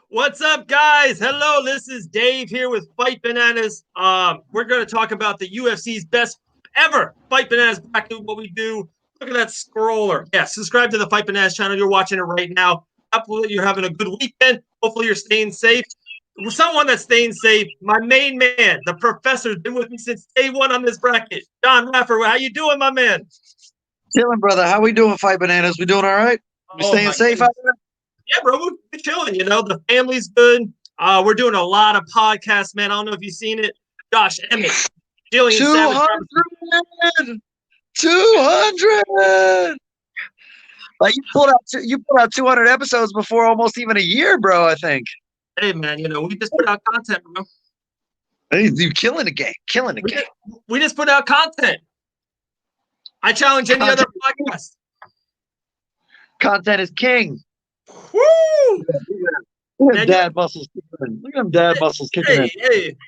What's up, guys? Hello, this is Dave here with Fight Bananas. We're going to talk about the UFC's best ever Fight Bananas bracket. What we do. Look at that scroller. Yeah, subscribe to the Fight Bananas channel. You're watching it right now. Hopefully, you're having a good weekend. Hopefully, you're staying safe. Someone that's staying safe, my main man, the professor's been with me since day one on this bracket. Jon Radford, how you doing, my man? Chilling, brother. How we doing, Fight Bananas? We doing all right? We Oh staying my safe out goodness. Yeah, bro, we're chilling. The family's good. We're doing a lot of podcasts, man. I don't know if you've seen it. Josh Emmett, there? Jillian Savage. 200! 200! Like you pulled out 200 episodes before almost even a year, bro, I think. Hey, man, we just put out content, bro. Hey, you killing the game. Killing the We, game. we just put out content. I challenge any other podcast. Content is king. Woo! Look at Man, them dad muscles kicking in. Look at them dad muscles kicking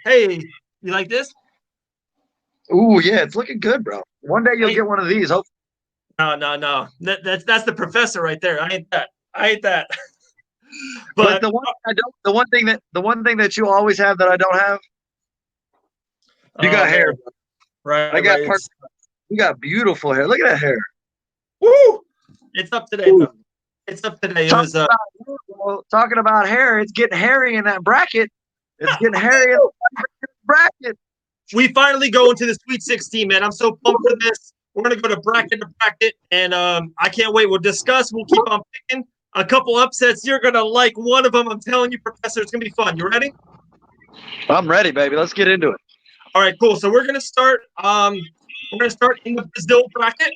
hey. You like this? in. Ooh, yeah, it's looking good, bro. One day you'll get one of these. Hopefully. No. That's the professor right there. I ain't that. But But the one thing that you always have that I don't have, you got hair. man. Right. I got you got beautiful hair. Look at that hair. Woo! It's up today, though. It's up today. It was Talking about hair, it's getting hairy in that bracket. It's getting hairy in the bracket. We finally go into the Sweet 16, man. I'm so pumped for this. We're gonna go to bracket, and I can't wait. We'll discuss. We'll keep on picking a couple upsets. You're gonna like one of them. I'm telling you, Professor. It's gonna be fun. You ready? I'm ready, baby. Let's get into it. All right, cool. So we're gonna start. We're gonna start in the Brazil bracket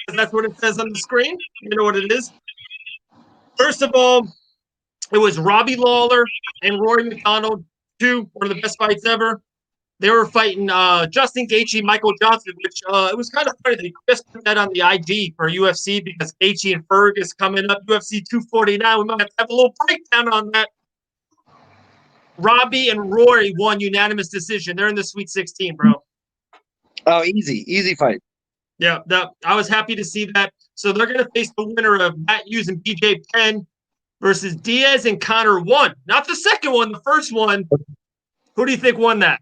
because that's what it says on the screen. You know what it is. First of all, it was Robbie Lawler and Rory McDonald, one of the best fights ever. They were fighting Justin Gaethje, Michael Johnson, which it was kind of funny. They just put that on the IG for UFC because Gaethje and Ferg is coming up, UFC 249. We might have a little breakdown on that. Robbie and Rory won unanimous decision. They're in the Sweet 16, bro. Oh, easy fight. Yeah, I was happy to see that. So they're going to face the winner of Matt Hughes and BJ Penn versus Diaz and Connor one. Not the second one, the first one. Who do you think won that?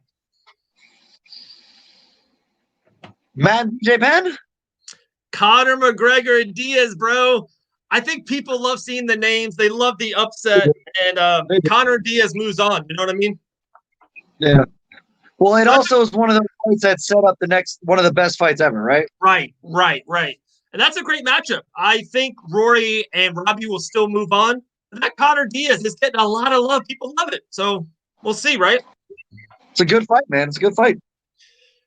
Matt J. Penn? Conor McGregor and Diaz, bro. I think people love seeing the names. They love the upset. And Conor Diaz moves on. You know what I mean? Yeah. Well, it also is one of those fights that set up the next one of the best fights ever, right? Right. And that's a great matchup. I think Rory and Robbie will still move on. But that Conor Diaz is getting a lot of love. People love it. So we'll see, right? It's a good fight, man. It's a good fight.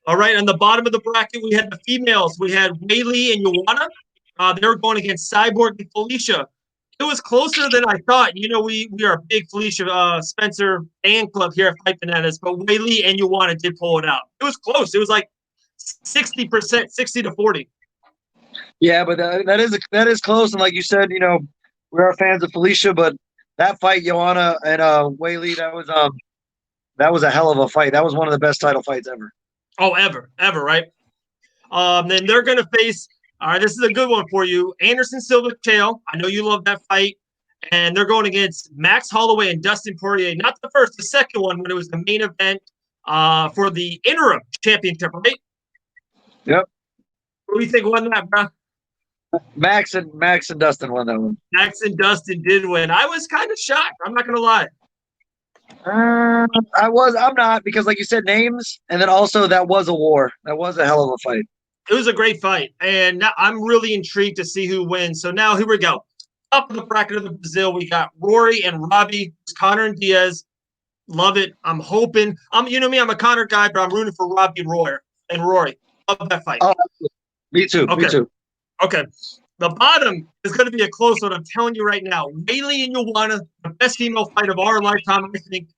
All right, on the bottom of the bracket, we had the females. We had Weili and Joanna. They were going against Cyborg and Felicia. It was closer than I thought. We are a big Felicia Spencer fan club here at Fight Bananas, but Weili and Joanna did pull it out. It was close. It was like 60%, 60-40. Yeah, but that is close. And like you said, we are fans of Felicia, but that fight, Joanna and Weili, that was a hell of a fight. That was one of the best title fights ever. Oh, ever, right? Then they're going to face, all right, this is a good one for you, Anderson Silva Chael. I know you love that fight. And they're going against Max Holloway and Dustin Poirier. Not the first, the second one when it was the main event for the interim championship, right? Yep. Who do you think won that, bro? Max and Dustin won that one. Max and Dustin did win. I was kind of shocked. I'm not going to lie. I'm not, because like you said, names, and then also that was a war. That was a hell of a fight. It was a great fight, and now I'm really intrigued to see who wins. So now here we go. Up in the bracket of the Brazil, we got Rory and Robbie, Conor and Diaz. Love it. I'm hoping. You know me, I'm a Conor guy, but I'm rooting for Robbie and Rory. Love that fight. Oh, me too. Okay. Me too. Okay. The bottom is going to be a close one. I'm telling you right now. Weili and Joanna, the best female fight of our lifetime, I think.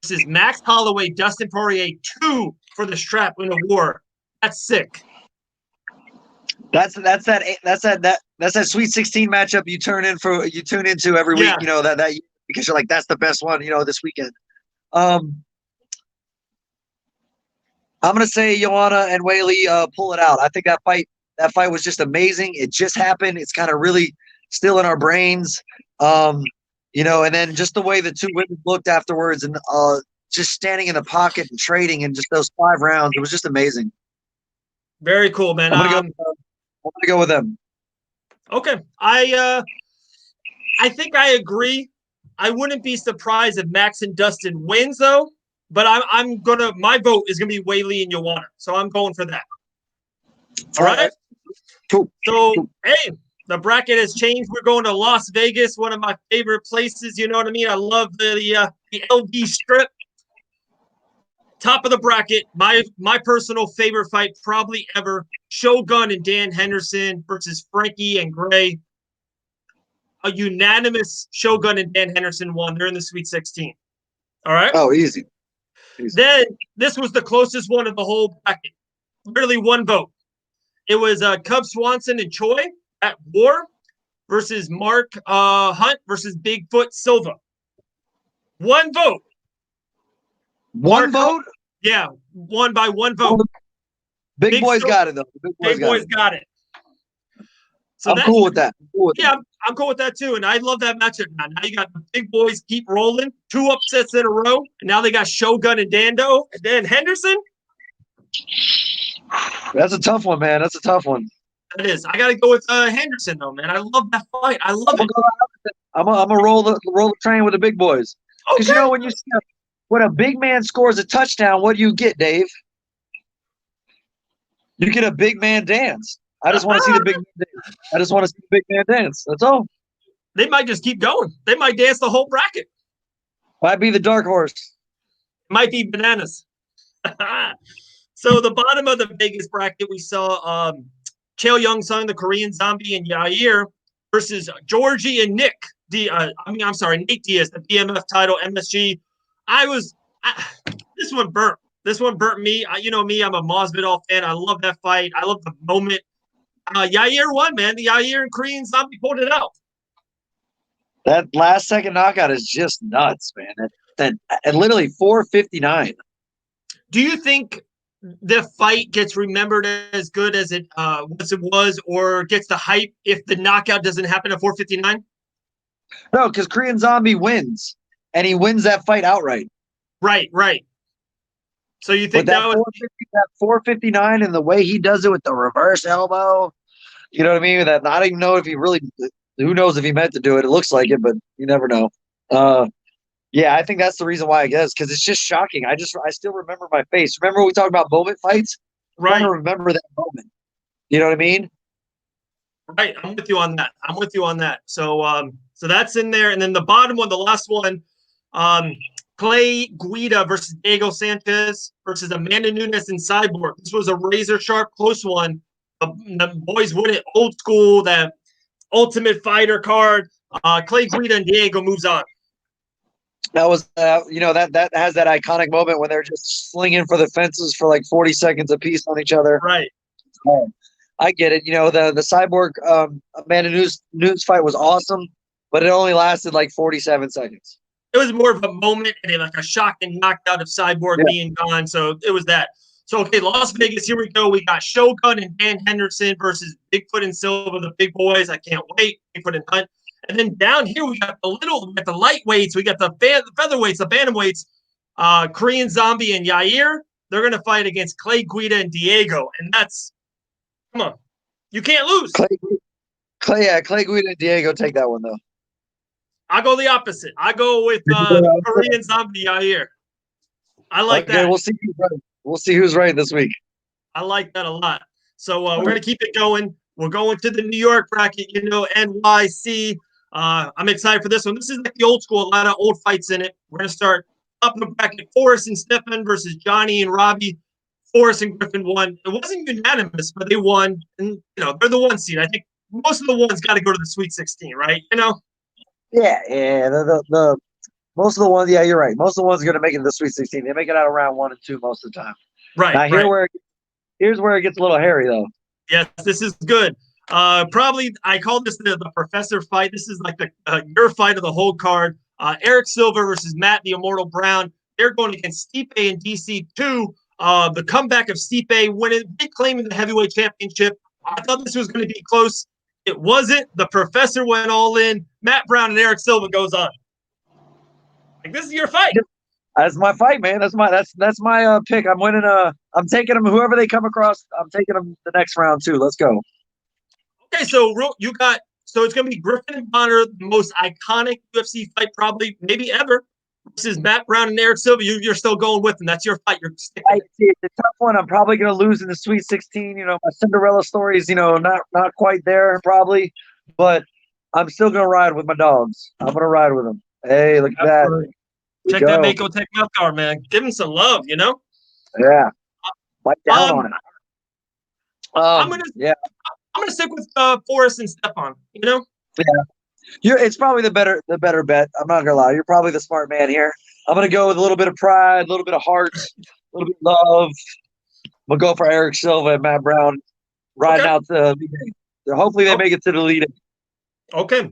This is Max Holloway, Dustin Poirier, 2 for the strap in a war. That's sick. That's that Sweet 16 matchup you tune into every week. That because you're like, that's the best one. This weekend. I'm gonna say Joanna and Weili pull it out. I think that fight was just amazing. It just happened. It's kind of really still in our brains. And then just the way the two women looked afterwards, and just standing in the pocket and trading, and just those 5 rounds, it was just amazing. Very cool, man. I'm gonna go with them. Okay, I think I agree. I wouldn't be surprised if Max and Dustin wins though, but I'm gonna my vote is gonna be Whaley and Joanna, so I'm going for that. All right. Cool. So hey, the bracket has changed. We're going to Las Vegas, one of my favorite places. You know what I mean? I love the LV Strip. Top of the bracket, my personal favorite fight probably ever: Shogun and Dan Henderson versus Frankie and Gray. A unanimous Shogun and Dan Henderson won. They're in the Sweet 16. All right. Oh, easy. Then this was the closest one of the whole bracket. Literally one vote. It was Cub Swanson and Choi at War versus Mark Hunt versus Bigfoot Silva. One vote. One vote? Yeah, won by one vote. Big boys got it, though. Big boys got it. So I'm cool with that. I'm cool with that, too. And I love that matchup now. Now you got the big boys keep rolling. 2 upsets in a row. And now they got Shogun and Dando. And then Henderson. That's a tough one, man. That's a tough one. It is. I got to go with Henderson, though, man. I love that fight. I love it. I'm gonna roll the train with the big boys. Because when you see when a big man scores a touchdown, what do you get, Dave? You get a big man dance. I just want to see the big man dance. I just want to see the big man dance. That's all. They might just keep going. They might dance the whole bracket. Might be the dark horse. Might be bananas. So the bottom of the biggest bracket, we saw Chael Young-sung, the Korean Zombie, and Yair versus Georgie and Nick. Nate Diaz, the BMF title, MSG. This one burnt. This one burnt me. You know me, I'm a Masvidal fan. I love that fight. I love the moment. Yair won, man. The Yair and Korean Zombie pulled it out. That last second knockout is just nuts, man. And literally 4:59. Do you think the fight gets remembered as good as it was, or gets the hype if the knockout doesn't happen at 4:59? No, because Korean Zombie wins, and he wins that fight outright. Right. So you think that was 4:59, and the way he does it with the reverse elbow, you know what I mean? That I don't even know if he really. Who knows if he meant to do it? It looks like it, but you never know. Yeah, I think that's the reason why, I guess, because it's just shocking. I still remember my face. Remember when we talked about moment fights? Right. I don't remember that moment. You know what I mean? Right. I'm with you on that. So that's in there. And then the bottom one, the last one, Clay Guida versus Diego Sanchez versus Amanda Nunes and Cyborg. This was a razor sharp, close one. The boys win it old school, that Ultimate Fighter card. Clay Guida and Diego moves on. That was, that has that iconic moment when they're just slinging for the fences for like 40 seconds apiece on each other. Right. I get it. The Cyborg Amanda Nunes fight was awesome, but it only lasted like 47 seconds. It was more of a moment and like a shocking knockout of Cyborg being gone. So it was that. So, okay, Las Vegas, here we go. We got Shogun and Dan Henderson versus Bigfoot and Silva, the big boys. I can't wait. Bigfoot and Hunt. And then down here, we got the lightweights. We got the featherweights, the bantamweights. Korean Zombie and Yair. They're going to fight against Clay Guida and Diego. And that's, come on. You can't lose. Clay Guida and Diego take that one, though. I'll go the opposite. I go with Korean Zombie Yair. I like that. We'll see who's right. We'll see who's right this week. I like that a lot. So we're going to keep it going. We're going to the New York bracket, NYC. I'm excited for this one. This is like the old school, a lot of old fights in it. We're going to start up in the bracket. Forrest and Stefan versus Johnny and Robbie. Forrest and Griffin won. It wasn't unanimous, but they won. And, they're the 1 seed. I think most of the ones got to go to the Sweet 16, right? Yeah. The most of the ones, yeah, you're right. Most of the ones are going to make it to the Sweet 16. They make it out of round 1 and 2 most of the time. Right. Now, here's where it gets a little hairy, though. Yes, this is good. Probably, I call this the Professor fight. This is like the your fight of the whole card. Eric Silva versus Matt the Immortal Brown. They're going against Stipe and DC2. The comeback of Stipe winning, claiming the heavyweight championship. I thought this was going to be close. It wasn't. The Professor went all in. Matt Brown and Eric Silva goes on. Like, this is your fight. That's my fight, man. That's my pick. I'm winning. I'm taking them. Whoever they come across, I'm taking them the next round too. Let's go. Okay, so you got. So it's going to be Griffin and Bonner, the most iconic UFC fight probably maybe ever. This is Matt Brown and Eric Silva. You're still going with them. That's your fight. You're sticking. It's a tough one. I'm probably going to lose in the Sweet 16. You know, my Cinderella story is, not quite there probably, but I'm still going to ride with my dogs. I'm going to ride with them. Hey, look at that. Check that Mako Tech Mouth car, man. Give him some love, Yeah. Bite down on it. I'm gonna stick with Forrest and Stephon. Yeah. It's probably the better bet. I'm not gonna lie. You're probably the smart man here. I'm gonna go with a little bit of pride, a little bit of heart, a little bit of love. I'm gonna go for Eric Silva and Matt Brown riding out the lead. Hopefully they make it to the lead. Okay.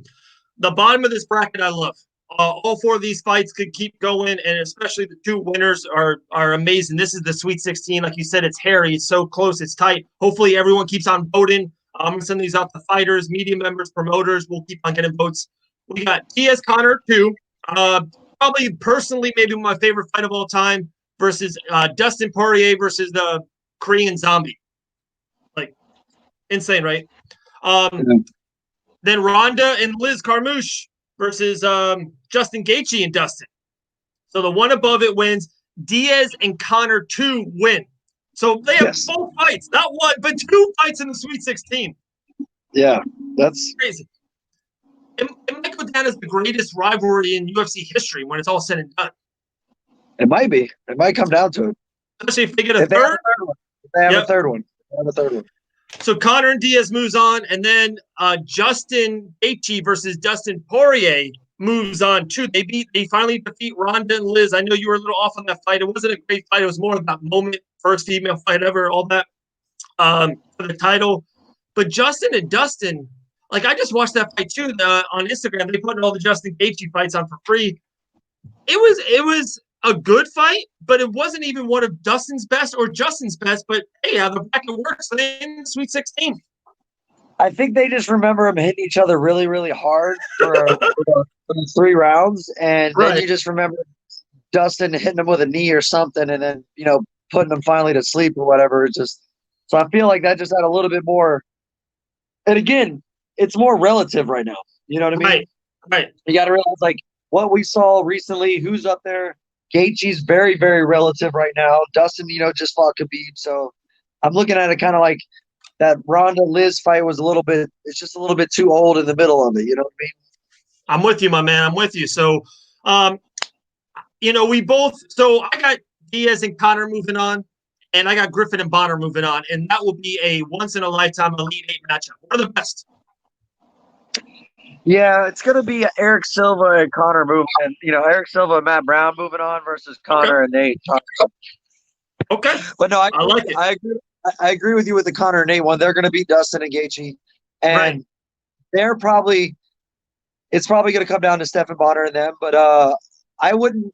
The bottom of this bracket I love. All four of these fights could keep going, and especially the two winners are amazing. This is the Sweet 16. Like you said, it's hairy. It's so close. It's tight. Hopefully everyone keeps on voting. I'm going to send these out to fighters, media members, promoters. We'll keep on getting votes. We got Diaz Connor 2. Probably personally maybe my favorite fight of all time versus Dustin Poirier versus the Korean Zombie. Like, insane, right? Then Ronda and Liz Carmouche versus Justin Gaethje and Dustin. So the one above it wins. Diaz and Connor 2 win. So they have both fights, not one, but 2 fights in the Sweet 16. Yeah, that's crazy. It might go down as the greatest rivalry in UFC history when it's all said and done. It might be. It might come down to it. Especially if they get a third. If they have a third one. So Connor and Diaz moves on, and then Justin Gaethje versus Dustin Poirier moves on too. They finally defeat Ronda and Liz. I know you were a little off on that fight. It wasn't a great fight. It was more of that moment, first female fight ever, all that for the title. But Justin and Dustin, like I just watched that fight too on Instagram. They put all the Justin Gaethje fights on for free. It was a good fight, but it wasn't even one of Dustin's best or Justin's best. But hey, how the bracket works in Sweet 16. I think they just remember them hitting each other really, really hard for 3 rounds, and then you just remember Dustin hitting him with a knee or something, and then putting him finally to sleep or whatever. So I feel like that just had a little bit more. And again, it's more relative right now. You know what I mean? Right. You got to realize like what we saw recently. Who's up there? Gaethje's very, very relative right now. Dustin, just fought Khabib. So I'm looking at it kind of like that Ronda Liz fight was it's just a little bit too old in the middle of it. You know what I mean? I'm with you, my man. I'm with you. So, I got Diaz and Connor moving on, and I got Griffin and Bonner moving on, and that will be a once-in-a-lifetime Elite 8 matchup. One of the best. Yeah, it's going to be Eric Silva and Connor moving. Eric Silva and Matt Brown moving on versus Connor and Nate. Okay. But no, I like it. I agree with you with the Connor and Nate one. They're going to beat Dustin and Gaethje, and it's probably going to come down to Stephan Bonner and them. But I wouldn't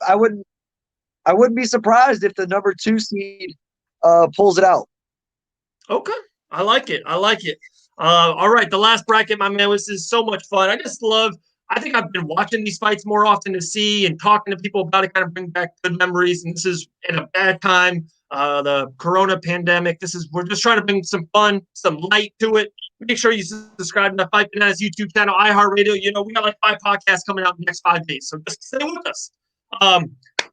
be surprised if the number 2 seed pulls it out. Okay, I like it. All right, the last bracket, my man. This is so much fun. I think I've been watching these fights more often to see and talking to people about it, kind of bring back good memories. And this is at a bad time, the Corona pandemic. We're just trying to bring some fun, some light to it. Make sure you subscribe to the Fight Bananas YouTube channel, iHeartRadio. We got like 5 podcasts coming out in the next 5 days, so just stay with us.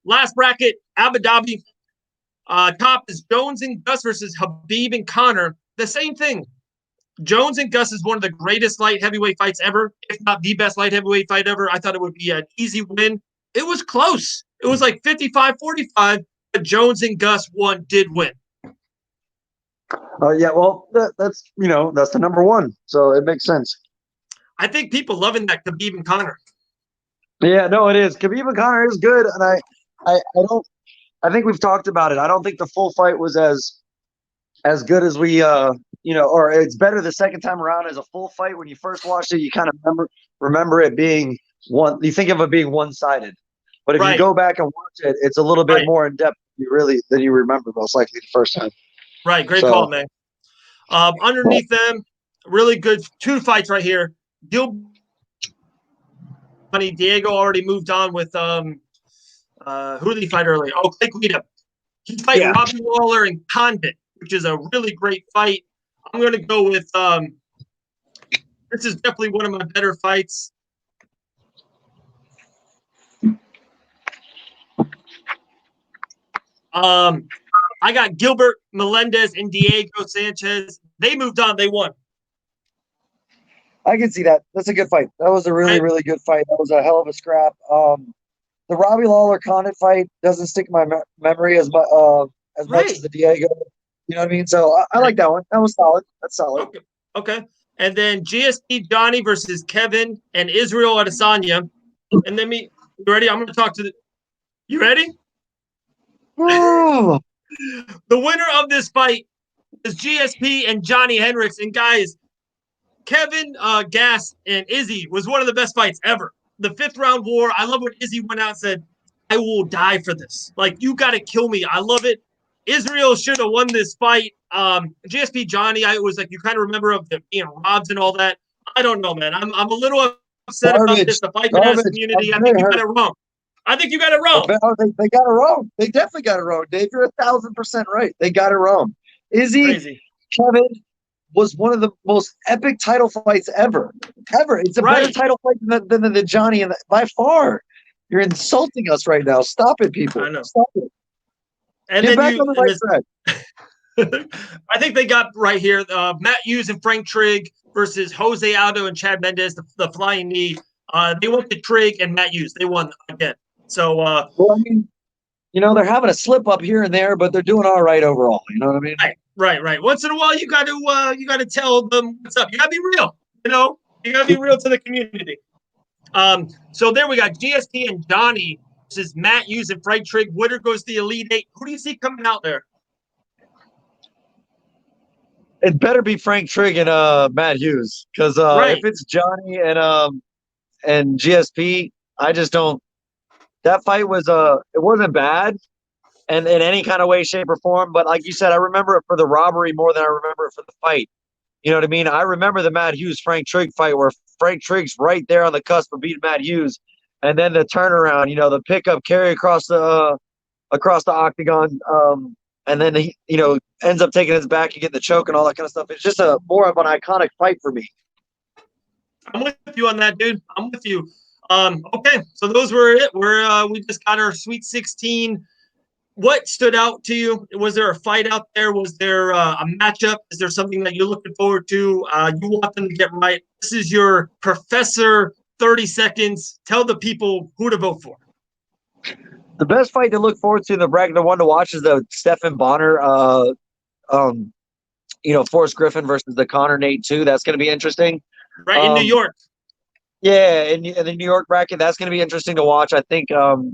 Last bracket, Abu Dhabi. Top is Jones and Gus versus Khabib and Connor. The same thing. Jones and Gus is one of the greatest light heavyweight fights ever, if not the best light heavyweight fight ever. I thought it would be an easy win. It was close. It was like 55-45, but Jones and Gus did win. Yeah, well, that's the number 1, so it makes sense. I think people loving that Khabib and Connor. Yeah, no, it is. Khabib and Connor is good, and I think we've talked about it. I don't think the full fight was as good as we or it's better the second time around as a full fight. When you first watched it, you kind of remember it being one. You think of it being one-sided, but if you go back and watch it, it's a little bit more in depth than you remember most likely the first time. Right, great call, man. Underneath them, Really good 2 fights right here. Gilbert, Diego already moved on with who did he fight earlier? Oh, Clay Guida. He's fighting Yeah. Robbie Lawler and Condit, which is a really great fight. I'm going to go with this is definitely one of my better fights. I got Gilbert Melendez and Diego Sanchez. They moved on. They won. I can see that. That's a good fight. That was a really, Right? really good fight. That was a hell of a scrap. The Robbie Lawler Condit fight doesn't stick in my memory as much as Right. the Diego. You know what I mean? So I like that one. That was solid. That's solid. Okay. Okay. And then GSP Johnny versus Kevin and Israel Adesanya. And then you ready? I'm going to talk to the. You ready? Ooh. The winner of this fight is GSP and Johnny Hendricks. And guys, Kevin Gass and Izzy was one of the best fights ever. The 5th round war. I love when Izzy went out and said, I will die for this. Like, you got to kill me. I love it. Israel should have won this fight. GSP Johnny, I was like, you kind of remember of the being robbed and all that. I don't know, man. I'm a little upset about Garbage. this. The Fight Fanatic Garbage. community, I'm I think very you got hurt. it wrong. I think you got it wrong. They got it wrong. They definitely got it wrong, Dave. You're 1,000% right. They got it wrong. Izzy, Crazy. Kevin was one of the most epic title fights ever. Ever. It's a better Right. title fight than the Johnny and by far. You're insulting us right now. Stop it, people. I know. Stop it. And Get then back on the right track. I think they got right here Matt Hughes and Frank Trigg versus Jose Aldo and Chad Mendes, the flying knee. They went to Trigg and Matt Hughes. They won again. So, well, I mean, they're having a slip up here and there, but they're doing all right overall. You know what I mean? Right. Once in a while, you got to tell them what's up. You got to be real. You got to be real to the community. So there we got GSP and Johnny versus Matt Hughes and Frank Trigg. Winner goes to the Elite Eight. Who do you see coming out there? It better be Frank Trigg and Matt Hughes, because Right. if it's Johnny and GSP, I just don't. That fight was it wasn't bad, and in any kind of way, shape, or form. But like you said, I remember it for the robbery more than I remember it for the fight. You know what I mean? I remember the Matt Hughes Frank Trigg fight where Frank Trigg's right there on the cusp of beating Matt Hughes, and then the turnaround. The pickup carry across the octagon. And then he, ends up taking his back and getting the choke and all that kind of stuff. It's just a more of an iconic fight for me. I'm with you on that, dude. I'm with you. Okay, so those were it. We just got our Sweet 16. What stood out to you? Was there a fight out there? Was there a matchup? Is there something that you're looking forward to? You want them to get right. This is your Professor 30 seconds. Tell the people who to vote for. The best fight to look forward to in the bracket, the one to watch, is the Stephan Bonner, Forrest Griffin versus the Connor Nate 2. That's going to be interesting. Right in New York. Yeah, in the New York bracket, that's going to be interesting to watch. I think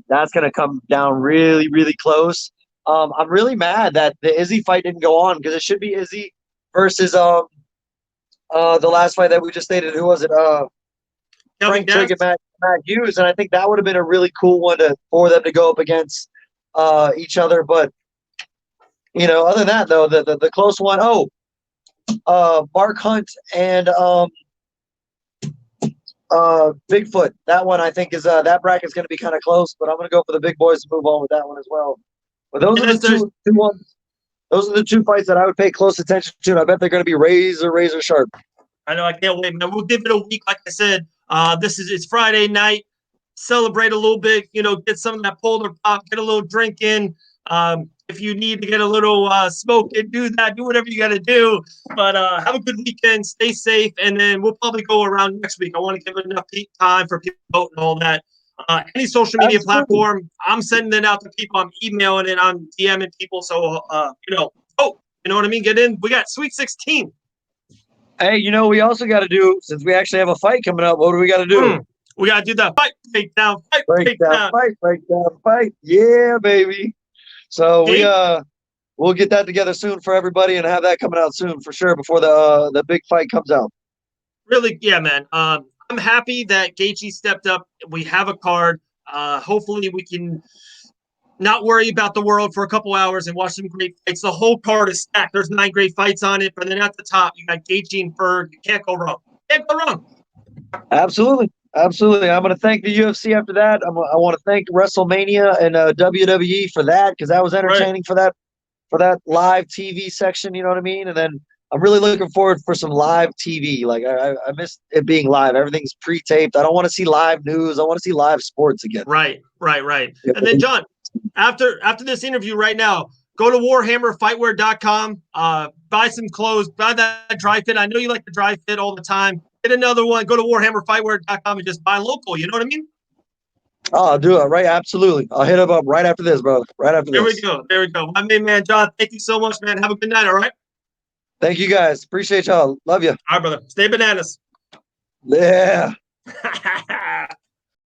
that's going to come down really, really close. I'm really mad that the Izzy fight didn't go on, because it should be Izzy versus the last fight that we just stated. Who was it? Frank Trigg and Matt Hughes, and I think that would have been a really cool one for them to go up against each other. But other than that, though, the close one, Mark Hunt and Bigfoot. That one I think is that bracket's going to be kind of close, but I'm going to go for the big boys to move on with that one as well. But those are the two ones. Those are the 2 fights that I would pay close attention to. And I bet they're going to be razor sharp. I know. I can't wait, man. We'll give it a week. Like I said, it's Friday night. Celebrate a little bit. Get some of that polar pop. Get a little drink in. If you need to get a little smoke and do that, do whatever you got to do. But have a good weekend. Stay safe. And then we'll probably go around next week. I want to give enough time for people to vote and all that. Any social media platform, I'm sending it out to people. I'm emailing it. I'm DMing people. So, you know what I mean? Get in. We got Sweet 16. Hey, we also got to do, since we actually have a fight coming up, what do we got to do? We got to do the fight breakdown. Fight. Yeah, baby. So we'll get that together soon for everybody and have that coming out soon for sure before the big fight comes out. Really, yeah, man. I'm happy that Gaethje stepped up. We have a card. Hopefully we can not worry about the world for a couple hours and watch some great fights. The whole card is stacked. There's 9 great fights on it, but then at the top you got Gaethje and Ferg. You can't go wrong. Can't go wrong. Absolutely. Absolutely. I'm going to thank the UFC after that. I want to thank WrestleMania and WWE for that, because that was entertaining for that live TV section. You know what I mean? And then I'm really looking forward for some live TV. Like I miss it being live. Everything's pre-taped. I don't want to see live news. I want to see live sports again. Right. And then John, after this interview right now, go to warhammerfightwear.com, buy some clothes, buy that dry fit. I know you like the dry fit all the time. Get another one. Go to warhammerfightwear.com and just buy local. You know what I mean? Oh, I'll do it. Right. Absolutely. I'll hit him up right after this, brother. Right after this. There we go. My main man, John, thank you so much, man. Have a good night, all right? Thank you, guys. Appreciate y'all. Love you. All right, brother. Stay bananas. Yeah.